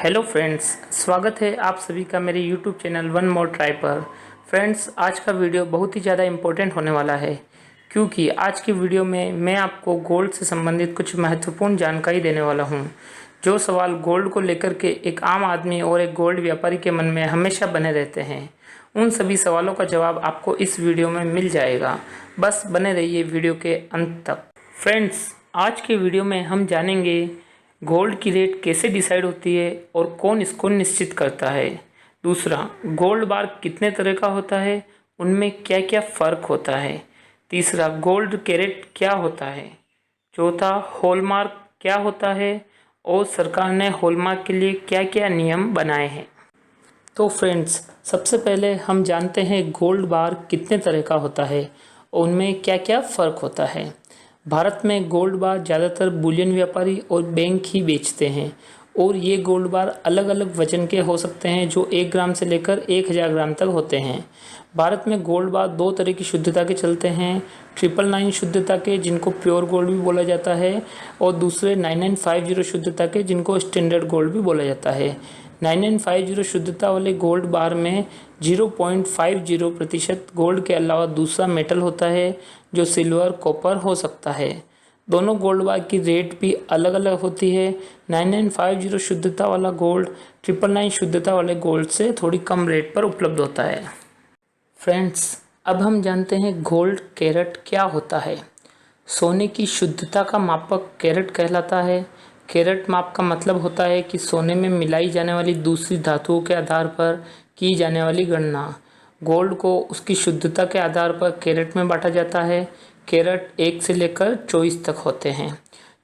Hello friends, स्वागत है आप सभी का मेरे YouTube channel one more try पर। फ्रेंड्स, आज का वीडियो बहुत ही ज़्यादा इम्पोर्टेंट होने वाला है क्योंकि आज की वीडियो में मैं आपको गोल्ड से संबंधित कुछ महत्वपूर्ण जानकारी देने वाला हूं। जो सवाल गोल्ड को लेकर के एक आम आदमी और एक गोल्ड व्यापारी के मन में हमेशा बने रहते हैं, उन सभी सवालों का जवाब आपको इस वीडियो में मिल जाएगा। बस बने रहिए वीडियो के अंत तक। फ्रेंड्स, आज के वीडियो में हम जानेंगे गोल्ड की रेट कैसे डिसाइड होती है और कौन इसको निश्चित करता है। दूसरा, गोल्ड बार कितने तरह का होता है, उनमें क्या क्या फ़र्क होता है। तीसरा, गोल्ड कैरेट क्या होता है। चौथा, हॉलमार्क क्या होता है और सरकार ने हॉलमार्क के लिए क्या क्या नियम बनाए हैं। तो फ्रेंड्स, सबसे पहले हम जानते हैं गोल्ड बार कितने तरह का होता है और उनमें क्या क्या फ़र्क होता है। भारत में गोल्ड बार ज़्यादातर बुलियन व्यापारी और बैंक ही बेचते हैं और ये गोल्ड बार अलग अलग वजन के हो सकते हैं जो 1 ग्राम से लेकर 1000 ग्राम तक होते हैं। भारत में गोल्ड बार 2 तरह की शुद्धता के चलते हैं, 999 शुद्धता के जिनको प्योर गोल्ड भी बोला जाता है और दूसरे 9950 शुद्धता के जिनको स्टैंडर्ड गोल्ड भी बोला जाता है। 9950 शुद्धता वाले गोल्ड बार में 0.50% गोल्ड के अलावा दूसरा मेटल होता है जो सिल्वर कॉपर हो सकता है। दोनों गोल्ड बार की रेट भी अलग अलग होती है। 9950 शुद्धता वाला गोल्ड 999 शुद्धता वाले गोल्ड से थोड़ी कम रेट पर उपलब्ध होता है। फ्रेंड्स, अब हम जानते हैं गोल्ड कैरेट क्या होता है। सोने की शुद्धता का मापक कैरेट कहलाता है। कैरेट माप का मतलब होता है कि सोने में मिलाई जाने वाली दूसरी धातुओं के आधार पर की जाने वाली गणना। गोल्ड को उसकी शुद्धता के आधार पर कैरेट में बांटा जाता है। कैरेट 1 से लेकर 24 तक होते हैं।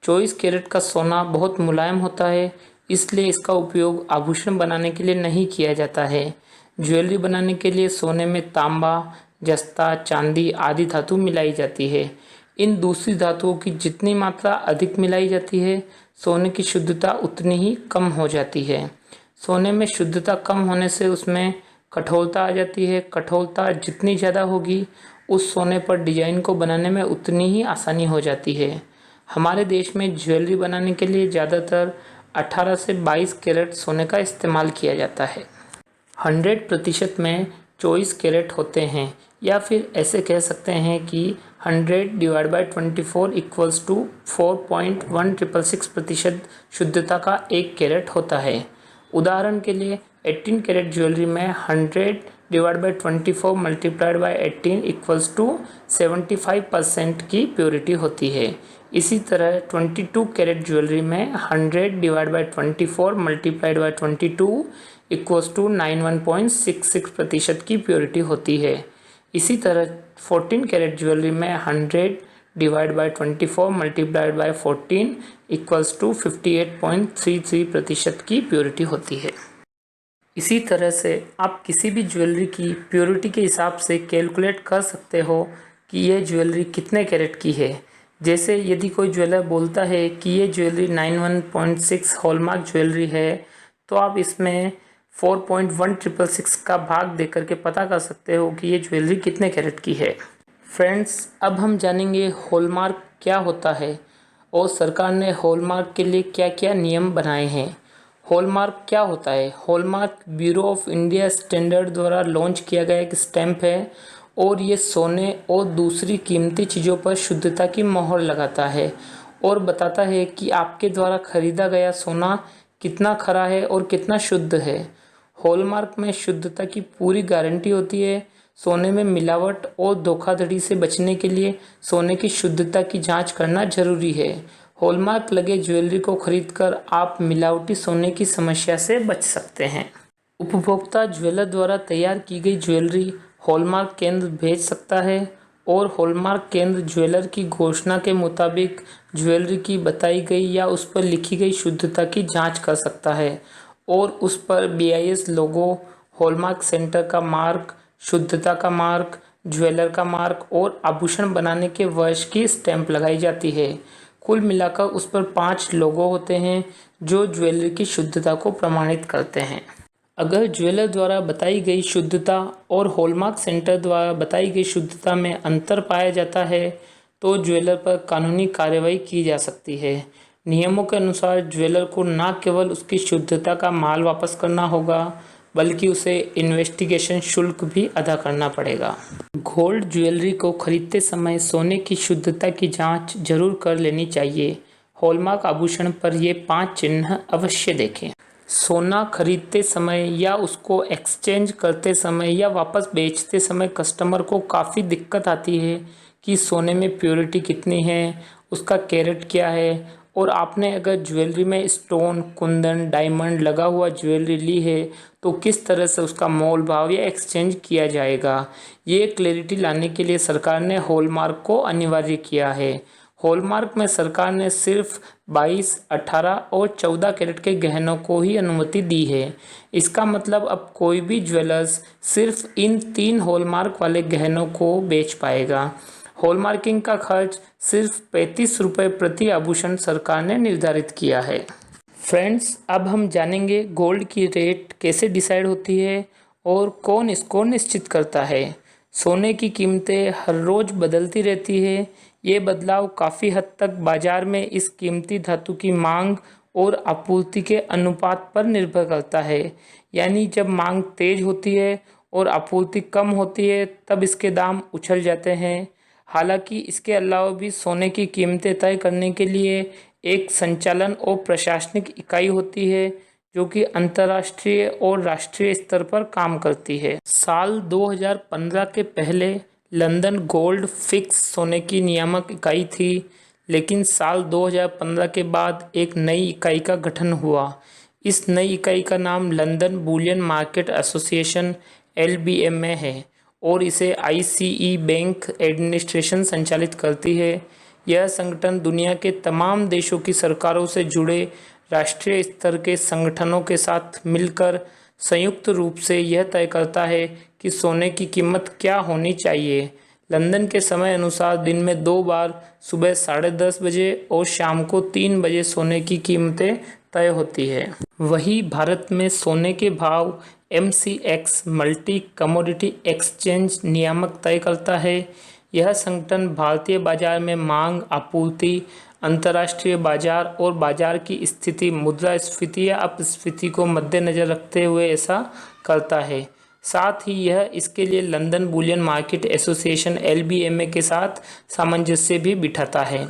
24 कैरेट का सोना बहुत मुलायम होता है, इसलिए इसका उपयोग आभूषण बनाने के लिए नहीं किया जाता है। ज्वेलरी बनाने के लिए सोने में तांबा, जस्ता, चांदी आदि धातु मिलाई जाती है। इन दूसरी धातुओं की जितनी मात्रा अधिक मिलाई जाती है, सोने की शुद्धता उतनी ही कम हो जाती है। सोने में शुद्धता कम होने से उसमें कठोरता आ जाती है। कठोरता जितनी ज़्यादा होगी, उस सोने पर डिजाइन को बनाने में उतनी ही आसानी हो जाती है। हमारे देश में ज्वेलरी बनाने के लिए ज़्यादातर 18 से 22 कैरेट सोने का इस्तेमाल किया जाता है। 100% में 24 कैरेट होते हैं, या फिर ऐसे कह सकते हैं कि 100/24 इक्वल्स टू 4.1666% शुद्धता का 1 कैरेट होता है। उदाहरण के लिए 18 कैरेट ज्वेलरी में 100/24 मल्टीप्लाइड बाई 18 इक्वल्स टू 75% की प्योरिटी होती है। इसी तरह 22 कैरेट ज्वेलरी में 100/24 मल्टीप्लाइड बाई 22 इक्वल्स टू 91.66% की प्योरिटी होती है। इसी तरह 14 कैरेट ज्वेलरी में 100/24 मल्टीप्लाइड बाई 14 इक्वल्स टू 58.33% की प्योरिटी होती है। इसी तरह से आप किसी भी ज्वेलरी की प्योरिटी के हिसाब से कैलकुलेट कर सकते हो कि यह ज्वेलरी कितने कैरेट की है। जैसे यदि कोई ज्वेलर बोलता है कि ये ज्वेलरी 91.6 हॉलमार्क ज्वेलरी है, तो आप इसमें 4.1666 का भाग दे करके पता कर सकते हो कि ये ज्वेलरी कितने कैरेट की है। फ्रेंड्स, अब हम जानेंगे हॉलमार्क क्या होता है और सरकार ने हॉलमार्क के लिए क्या क्या नियम बनाए हैं। हॉलमार्क क्या होता है? Hallmark bureau of India standard द्वारा लॉन्च किया गया एक स्टैंप है और ये सोने और दूसरी कीमती चीज़ों पर शुद्धता की मोहर लगाता है और बताता है कि आपके द्वारा खरीदा गया सोना कितना खरा है और कितना शुद्ध है। हॉलमार्क में शुद्धता की पूरी गारंटी होती है। सोने में मिलावट और धोखाधड़ी से बचने के लिए सोने की शुद्धता की जांच करना जरूरी है। हॉलमार्क लगे ज्वेलरी को खरीदकर आप मिलावटी सोने की समस्या से बच सकते हैं। उपभोक्ता ज्वेलर द्वारा तैयार की गई ज्वेलरी हॉलमार्क केंद्र भेज सकता है और हॉलमार्क केंद्र ज्वेलर की घोषणा के मुताबिक ज्वेलरी की बताई गई या उस पर लिखी गई शुद्धता की जांच कर सकता है और उस पर BIS लोगो, हॉलमार्क सेंटर का मार्क, शुद्धता का मार्क, ज्वेलर का मार्क और आभूषण बनाने के वर्ष की स्टैंप लगाई जाती है। कुल मिलाकर उस पर 5 लोगो होते हैं जो ज्वेलरी की शुद्धता को प्रमाणित करते हैं। अगर ज्वेलर द्वारा बताई गई शुद्धता और हॉलमार्क सेंटर द्वारा बताई गई शुद्धता में अंतर पाया जाता है तो ज्वेलर पर कानूनी कार्रवाई की जा सकती है। नियमों के अनुसार ज्वेलर को न केवल उसकी शुद्धता का माल वापस करना होगा, बल्कि उसे इन्वेस्टिगेशन शुल्क भी अदा करना पड़ेगा। गोल्ड ज्वेलरी को खरीदते समय सोने की शुद्धता की जांच जरूर कर लेनी चाहिए। हॉलमार्क आभूषण पर ये 5 चिन्ह अवश्य देखें। सोना खरीदते समय या उसको एक्सचेंज करते समय या वापस बेचते समय कस्टमर को काफ़ी दिक्कत आती है कि सोने में प्योरिटी कितनी है, उसका कैरेट क्या है, और आपने अगर ज्वेलरी में स्टोन, कुंदन, डायमंड लगा हुआ ज्वेलरी ली है तो किस तरह से उसका मोल भाव या एक्सचेंज किया जाएगा। ये क्लैरिटी लाने के लिए सरकार ने हॉलमार्क को अनिवार्य किया है। हॉलमार्क में सरकार ने सिर्फ 22, 18 और 14 कैरेट के गहनों को ही अनुमति दी है। इसका मतलब अब कोई भी ज्वेलर्स सिर्फ इन 3 हॉलमार्क वाले गहनों को बेच पाएगा। हॉलमार्किंग का खर्च सिर्फ 35 रुपये प्रति आभूषण सरकार ने निर्धारित किया है। फ्रेंड्स, अब हम जानेंगे गोल्ड की रेट कैसे डिसाइड होती है और कौन इसको निश्चित करता है। सोने की कीमतें हर रोज़ बदलती रहती है। ये बदलाव काफ़ी हद तक बाज़ार में इस कीमती धातु की मांग और आपूर्ति के अनुपात पर निर्भर करता है। यानी जब मांग तेज होती है और आपूर्ति कम होती है तब इसके दाम उछल जाते हैं। हालांकि इसके अलावा भी सोने की कीमतें तय करने के लिए एक संचालन और प्रशासनिक इकाई होती है जो कि अंतर्राष्ट्रीय और राष्ट्रीय स्तर पर काम करती है। साल 2015 के पहले लंदन गोल्ड फिक्स सोने की नियामक इकाई थी, लेकिन साल 2015 के बाद एक नई इकाई का गठन हुआ। इस नई इकाई का नाम London Boolean market association LBMA है और इसे ICE बैंक एडमिनिस्ट्रेशन संचालित करती है। यह संगठन दुनिया के तमाम देशों की सरकारों से जुड़े राष्ट्रीय स्तर के संगठनों के साथ मिलकर संयुक्त रूप से यह तय करता है कि सोने की कीमत क्या होनी चाहिए। लंदन के समय अनुसार दिन में 2 बार सुबह 10:30 बजे और शाम को 3 बजे सोने की कीमतें तय होती है। वही भारत में सोने के भाव MCX मल्टी कमोडिटी एक्सचेंज नियामक तय करता है। यह संगठन भारतीय बाजार में मांग, आपूर्ति, अंतर्राष्ट्रीय बाजार और बाजार की स्थिति, मुद्रास्फीति या अपस्फीति को मद्देनजर रखते हुए ऐसा करता है। साथ ही यह इसके लिए London Boolean market association LBMA के साथ सामंजस्य भी बिठाता है।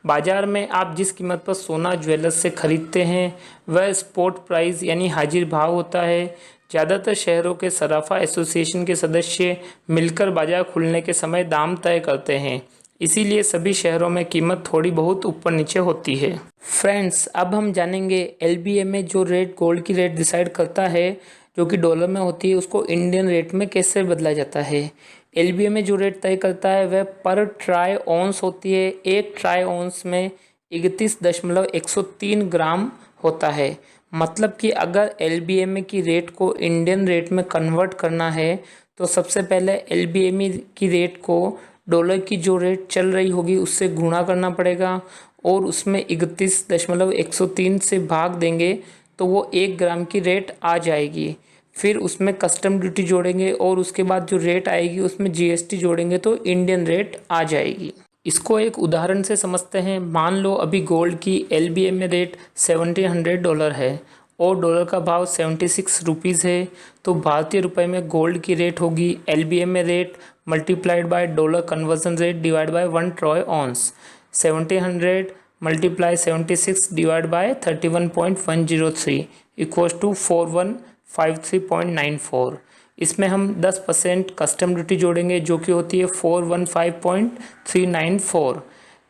बाजार में आप जिस कीमत पर सोना ज्वेलर्स से खरीदते हैं वह स्पॉट प्राइस यानी हाजिर भाव होता है। ज़्यादातर शहरों के सराफा एसोसिएशन के सदस्य मिलकर बाजार खुलने के समय दाम तय करते हैं, इसीलिए सभी शहरों में कीमत थोड़ी बहुत ऊपर नीचे होती है। फ्रेंड्स, अब हम जानेंगे LBMA जो रेट गोल्ड की रेट डिसाइड करता है जो कि डॉलर में होती है, उसको इंडियन रेट में कैसे बदला जाता है। LBMA जो रेट तय करता है वह पर ट्राई ऑन्स होती है। एक ट्राई ऑन्स में 31.103 ग्राम होता है। मतलब कि अगर LBMA की रेट को इंडियन रेट में कन्वर्ट करना है तो सबसे पहले LBMA की रेट को डॉलर की जो रेट चल रही होगी उससे गुणा करना पड़ेगा और उसमें 31.103 से भाग देंगे तो वो 1 ग्राम की रेट आ जाएगी। फिर उसमें कस्टम ड्यूटी जोड़ेंगे और उसके बाद जो रेट आएगी उसमें GST जोड़ेंगे तो इंडियन रेट आ जाएगी। इसको एक उदाहरण से समझते हैं। मान लो अभी गोल्ड की LBMA रेट $1700 है और डॉलर का भाव 76 रुपीज़ है, तो भारतीय रुपए में गोल्ड की रेट होगी LBMA rate multiplied by dollar conversion rate divide by 1 troy ounce. 1700 multiply 76 divide by 31.103 equals to 4153.94। इसमें हम 10% कस्टम ड्यूटी जोड़ेंगे जो कि होती है 415.394।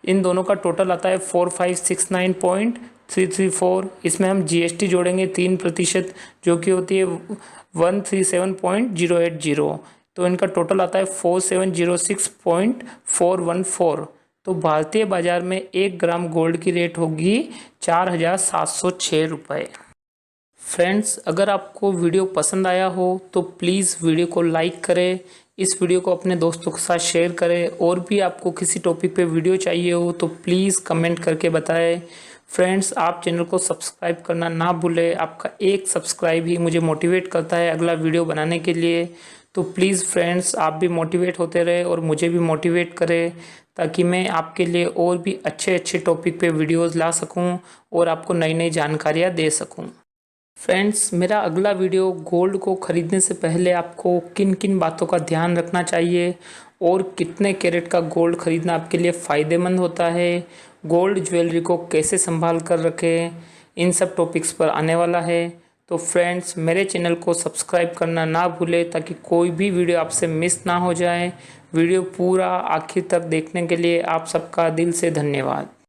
इन दोनों का टोटल आता है 4569.334। इसमें हम GST जोड़ेंगे 3% जो कि होती है 137.080। तो इनका टोटल आता है 4706.414। तो भारतीय बाजार में 1 ग्राम गोल्ड की रेट होगी 4706 रुपये। फ्रेंड्स, अगर आपको वीडियो पसंद आया हो तो प्लीज़ वीडियो को लाइक करें, इस वीडियो को अपने दोस्तों के साथ शेयर करें और भी आपको किसी टॉपिक पे वीडियो चाहिए हो तो प्लीज़ कमेंट करके बताएं। फ्रेंड्स, आप चैनल को सब्सक्राइब करना ना भूलें। आपका एक सब्सक्राइब ही मुझे मोटिवेट करता है अगला वीडियो बनाने के लिए। तो प्लीज़ फ्रेंड्स, आप भी मोटिवेट होते रहे और मुझे भी मोटिवेट करें, ताकि मैं आपके लिए और भी अच्छे अच्छे टॉपिक पे वीडियोस ला सकूं और आपको नई नई जानकारियां दे सकूं। फ्रेंड्स, मेरा अगला वीडियो गोल्ड को ख़रीदने से पहले आपको किन किन बातों का ध्यान रखना चाहिए और कितने कैरेट का गोल्ड ख़रीदना आपके लिए फ़ायदेमंद होता है, गोल्ड ज्वेलरी को कैसे संभाल कर रखें, इन सब टॉपिक्स पर आने वाला है। तो फ्रेंड्स, मेरे चैनल को सब्सक्राइब करना ना भूलें, ताकि कोई भी वीडियो आपसे मिस ना हो जाए। वीडियो पूरा आखिर तक देखने के लिए आप सबका दिल से धन्यवाद।